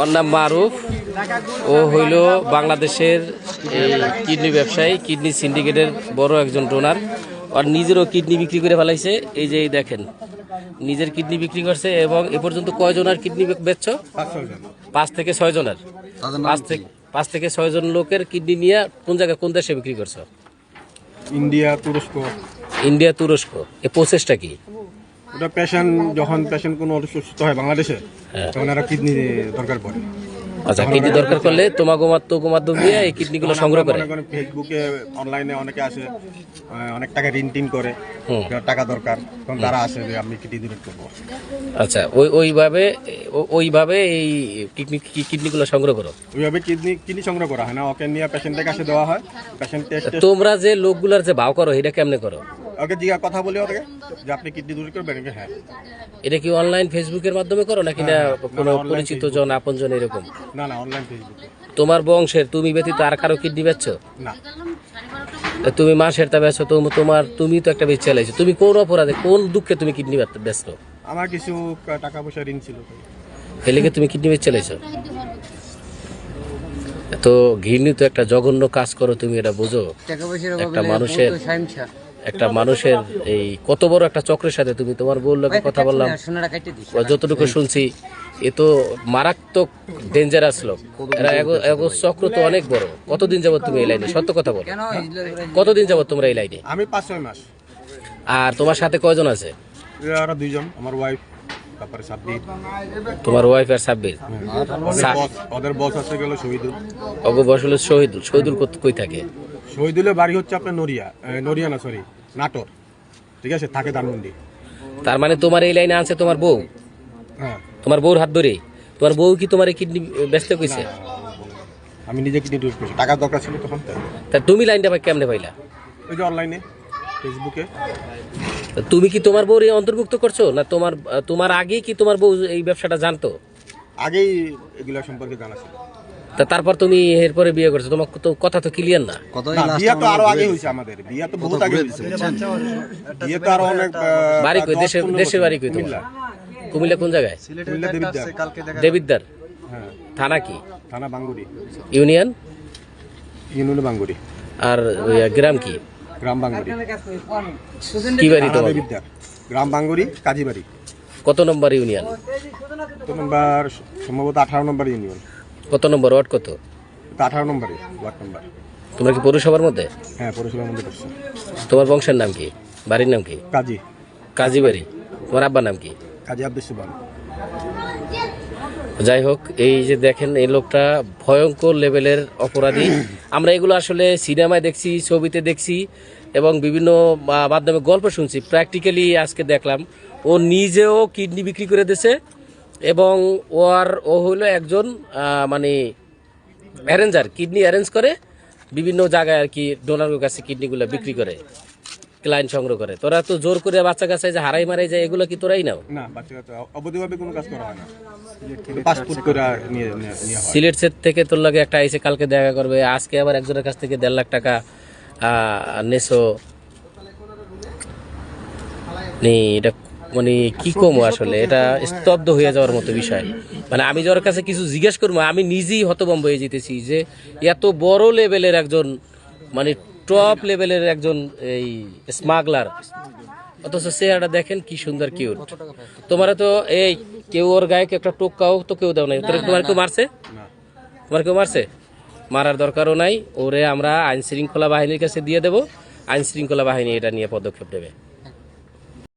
ওর নাম মারুফ। ও হইল বাংলাদেশের এই কিডনি ব্যবসায়ী, কিডনি সিন্ডিকেটের বড় একজন ডোনার। আর নিজেরও কিডনি বিক্রি করে ফেলাইছে। এই যে দেখেন, নিজের কিডনি বিক্রি করছে। এবং এ পর্যন্ত কয়জনের কিডনি বেচছ? 5 থেকে 6 জনের। 5 থেকে 6 জন লোকের কিডনি নিয়ে কোন জায়গায়, কোন দেশে বিক্রি করছো? ইন্ডিয়া, তুরস্ক। ইন্ডিয়া, তুরস্ক। এই প্রসেসটা কি? ওটা যখন পেশেন্ট কোনো অসুস্থ হয় বাংলাদেশে, তখন এরা কিডনি দরকার পড়ে। আচ্ছা, কিডনি দরকার করলে তোমাকে মাধ্যম দিয়ে এই কিডনিগুলো সংগ্রহ করে। ফেসবুকে, অনলাইনে অনেকে আসে, অনেক টাকা ঋণ টিন করে, টাকা দরকার, তখন তারা আসে যে আমি কিডনি ডোনেট করবো। আচ্ছা, ওইভাবে এই কিডনিগুলো সংগ্রহ করো। ওইভাবে কিডনি সংগ্রহ করা হয় না, ওকে নিয়ে পেশেন্টের কাছে দেওয়া হয়। Patient test. তোমরা যে লোকগুলার যে ভাও করো, এটা কেমনে করো? ওকে জিজ্ঞাসা কথা বলি ওকে যে আপনি কিডনি ডোনেট করবেন। হ্যাঁ। এটা কি অনলাইন ফেসবুকের মাধ্যমে করো নাকি না কোনো পরিচিত জন, আপন জন এরকম? না, অনলাইন ফেসবুকে। তোমার বংশের তুমি ব্যতীত আর কারো কিডনি বেচছো? না। তুমি মাসের তা বেচো, তুমি তো একটা বেচে চালাইছো। তুমি কোন অপরাধে, কোন দুঃখে তুমি কিডনি বেচছো? আমার কিছু টাকা পয়সা ঋণ ছিল, এলিগে তুমি কিডনি বেচে চালাইছো। তো ঘৃণিত একটা জঘন্য কাজ করো তুমি, এটা বুঝো? একটা মানুষের এই কত বড় একটা চক্রের সাথে তুমি, তোমার বউর লোকে কথা বললাম, যতটুকু শুনছি এ তো মারাত্মক ডেঞ্জারাস লোক। এরা চক্র তো অনেক বড়। কতদিন যাবত তুমি এই লাইনে? সত্য কথা বলো, কতদিন যাবত তোমরা এই লাইনে? আমি 5-6 মাস। আর তোমার সাথে কয়জন আছে? আরো 2 জন, আমার ওয়াইফ, তারপরে সাব্বির। তোমার ওয়াইফ আর সাব্বির? ওদের বস আছে গেল শহীদুল। ওগো বস হলো শহীদুল কই থাকে? শহীদুলের বাড়ি হচ্ছে আপনার নাটোর। ঠিক আছে, থাকে ধানমন্ডি। তার মানে তোমার এই লাইনে আছে তোমার বউ? হ্যাঁ। তোমার বউর হাত ধরে? তোমার বউ কি তোমার কিডনি বেচতে কইছে? আমি নিজে কিডনি ডোনেট করছি, টাকার দরকার ছিল তখন। তা তুমি লাইনটা কেমনে পাইলা? ওই যে অনলাইনে, ফেসবুকে। তুমি কি তোমার বউর অন্তর্ভুক্ত করছো না তোমার আগেই কি তোমার বউ এই ব্যবসাটা জানতো? আগেই এগুলা সম্পর্কে জানা ছিল। তা তারপর তুমি এরপরে বিয়ে করছো, তোমার তো কথা তো ক্লিয়ার না। বিয়ে তো আরো আগে হইছে, আমাদের বিয়ে তো বহুত আগে হইছে। বিয়ে তো আরো অনেক। বাড়ি কই? দেশের বাড়ি কই তোমার? কুমিল্লা কোন জায়গায়? দেবিদ্দার। হ্যাঁ। থানা কি? থানা বাঙ্গুরি। ইউনিয়ন বাঙ্গুরি। আর গ্রাম কি? গ্রাম বাঙ্গুরি। কি বাড়ি তোমার? দেবিদ্দার। গ্রাম বাঙ্গুরি, কাজীবাড়ি। কত নম্বর ইউনিয়ন? কত নম্বর? সম্ভবত 18 নম্বর ইউনিয়ন। কত নম্বর ওয়ার্ড? কত? 18 নম্বরে ওয়ার্ড নম্বর। তোমরা কি পৌরসভার মধ্যে? হ্যাঁ, পৌরসভার মধ্যে করছে। তোমার বংশের নাম কি? বাড়ির নাম কি? কাজী বাড়ি। তোমার আব্বার নাম কি? কাজী আব্দুল সুবহান। যাই হোক, এই যে দেখেন, এই লোকটা ভয়ঙ্কর লেভেলের অপরাধী। আমরা এগুলো আসলে সিনেমায় দেখছি, ছবিতে দেখছি এবং বিভিন্ন মাধ্যমে গল্প শুনছি। প্র্যাকটিক্যালি আজকে দেখলাম ও নিজেও কিডনি বিক্রি করে দিয়েছে। এবং ও হলো একজন মানে অ্যারেঞ্জার, কিডনি অ্যারেঞ্জ করে বিভিন্ন জায়গায় আর কি ডোনারের কাছে কিডনিগুলো বিক্রি করে, ক্লায়েন্ট সংগ্রহ করে। তোরা তো জোর করে বাচ্চা কাছে যে হারাই মারাই যায়, এগুলো কি তোরাই নাও? না, বাচ্চা কাছে অবৈধভাবে কোনো কাজ করা হয় না। পাসপোর্ট করে নিয়ে হয়। সিলেট থেকে তোর লাগে একটা আইসে, কালকে দেখা করবে, আজকে আবার একজনের কাছ থেকে 1.5 লাখ টাকা নেছো। এটা মানে কি কম আসলে, এটা স্তব্ধ হয়ে যাওয়ার মতো বিষয়। মানে আমি যার কাছে কিছু জিজ্ঞেস করবো, আমি নিজেই হতভম্ব হয়ে যেতেছি যে এত বড় লেভেলের একজন, মানে টপ লেভেলের একজন এই স্মাগলার, অথচ চেহারাটা দেখেন কি সুন্দর, কিউট। তোমারা তো এই কেউ ওর গায়ে একটা টোকাও তো কেউ দাও নাই। তোমার কেউ মারছে? তোমার কেউ মারছে? মারার দরকারও নাই। ওরে আমরা আইন শৃঙ্খলা বাহিনীর কাছে দিয়ে দেবো, আইন শৃঙ্খলা বাহিনী এটা নিয়ে পদক্ষেপ নেবে।